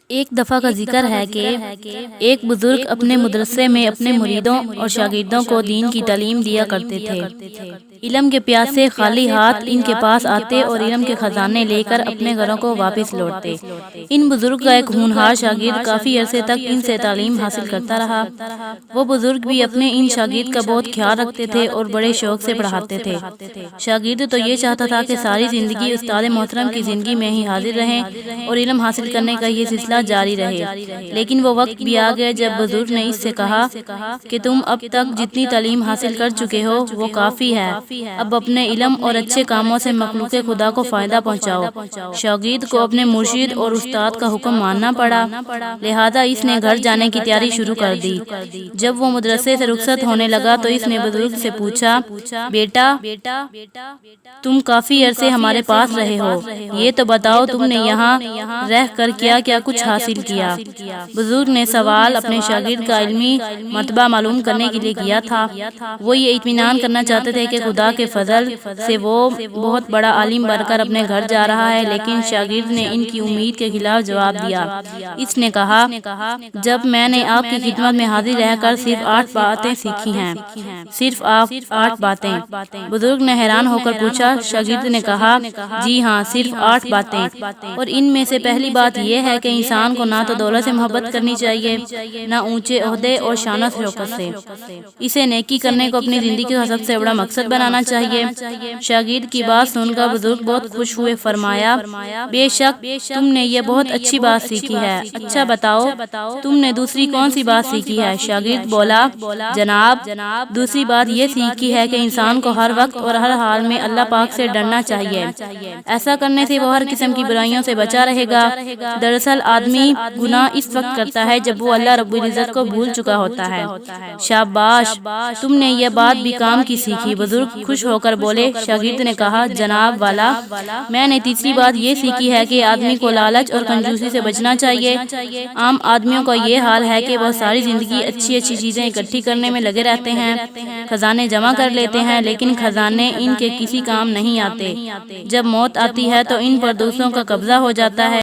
ایک دفعہ کا ذکر ہے کہ ایک بزرگ اپنے مدرسے میں اپنے مریدوں اور شاگردوں کو دین کی تعلیم دیا کرتے تھے۔ علم کے پیاسے خالی ہاتھ ان کے پاس آتے اور علم کے خزانے لے کر اپنے گھروں کو واپس لوٹتے۔ ان بزرگ کا ایک ہونہار شاگرد کافی عرصے تک ان سے تعلیم حاصل کرتا رہا۔ وہ بزرگ بھی اپنے ان شاگرد کا بہت خیال رکھتے تھے اور بڑے شوق سے پڑھاتے تھے۔ شاگرد تو یہ چاہتا تھا کہ ساری زندگی استاد محترم کی زندگی میں ہی حاضر رہیں اور علم حاصل کرنے کا یہ سلسلہ جاری رہے، لیکن وہ وقت بھی آ گیا جب بزرگ نے اس سے کہا کہ تم اب تک جتنی تعلیم حاصل کر چکے ہو وہ کافی ہے، اب اپنے علم اور اچھے کاموں سے مخلوق خدا کو فائدہ پہنچاؤ۔ شاگرد کو اپنے مرشد اور استاد کا حکم ماننا پڑا، لہذا اس نے گھر جانے کی تیاری شروع کر دی۔ جب وہ مدرسے سے رخصت ہونے لگا تو اس نے بزرگ سے پوچھا، بیٹا تم کافی عرصے ہمارے پاس رہے ہو، یہ تو بتاؤ تم نے یہاں رہ کر کیا کیا کچھ حاصل کیا؟ بزرگ نے سوال اپنے شاگرد کا علمی مرتبہ معلوم کرنے کے لیے کیا تھا۔ وہ یہ اطمینان کرنا چاہتے تھے کہ خدا کے فضل سے وہ بہت بڑا عالم بن کر اپنے گھر جا رہا ہے، لیکن شاگرد نے ان کی امید کے خلاف جواب دیا۔ اس نے کہا، جب میں نے آپ کی خدمت میں حاضر رہ کر صرف 8 باتیں سیکھی ہیں۔ صرف 8 باتیں؟ بزرگ نے حیران ہو کر پوچھا۔ شاگرد نے کہا، جی ہاں، صرف 8 باتیں، اور ان میں سے پہلی بات یہ ہے کہ انسان کو نہ تو دولت سے محبت کرنی چاہیے، نہ اونچے عہدے اور شان و شوکت سے۔ اسے نیکی کرنے کو اپنی زندگی کا سب سے بڑا مقصد بنانا چاہیے۔ شاگرد کی بات سن کر بزرگ بہت خوش ہوئے، فرمایا، بے شک تم نے یہ بہت اچھی بات سیکھی ہے، اچھا بتاؤ تم نے دوسری کون سی بات سیکھی ہے؟ شاگرد بولا، جناب دوسری بات یہ سیکھی ہے کہ انسان کو ہر وقت اور ہر حال میں اللہ پاک سے ڈرنا چاہیے، ایسا کرنے سے وہ ہر قسم کی برائیوں سے بچا رہے گا۔ دراصل آدمی گناہ اس وقت کرتا ہے جب وہ اللہ رب العزت کو بھول چکا ہوتا ہے۔ شاباش، تم نے یہ بات بھی کام کی سیکھی۔ بزرگ خوش ہو کر بولے۔ شاگرد نے کہا، جناب والا میں نے تیسری بات یہ سیکھی ہے کہ آدمی کو لالچ اور کنجوسی سے بچنا چاہیے۔ عام آدمیوں کا یہ حال ہے کہ وہ ساری زندگی اچھی چیزیں اکٹھی کرنے میں لگے رہتے ہیں، خزانے جمع کر لیتے ہیں، لیکن خزانے ان کے کسی کام نہیں آتے۔ جب موت آتی ہے تو ان پر دوسروں کا قبضہ ہو جاتا ہے۔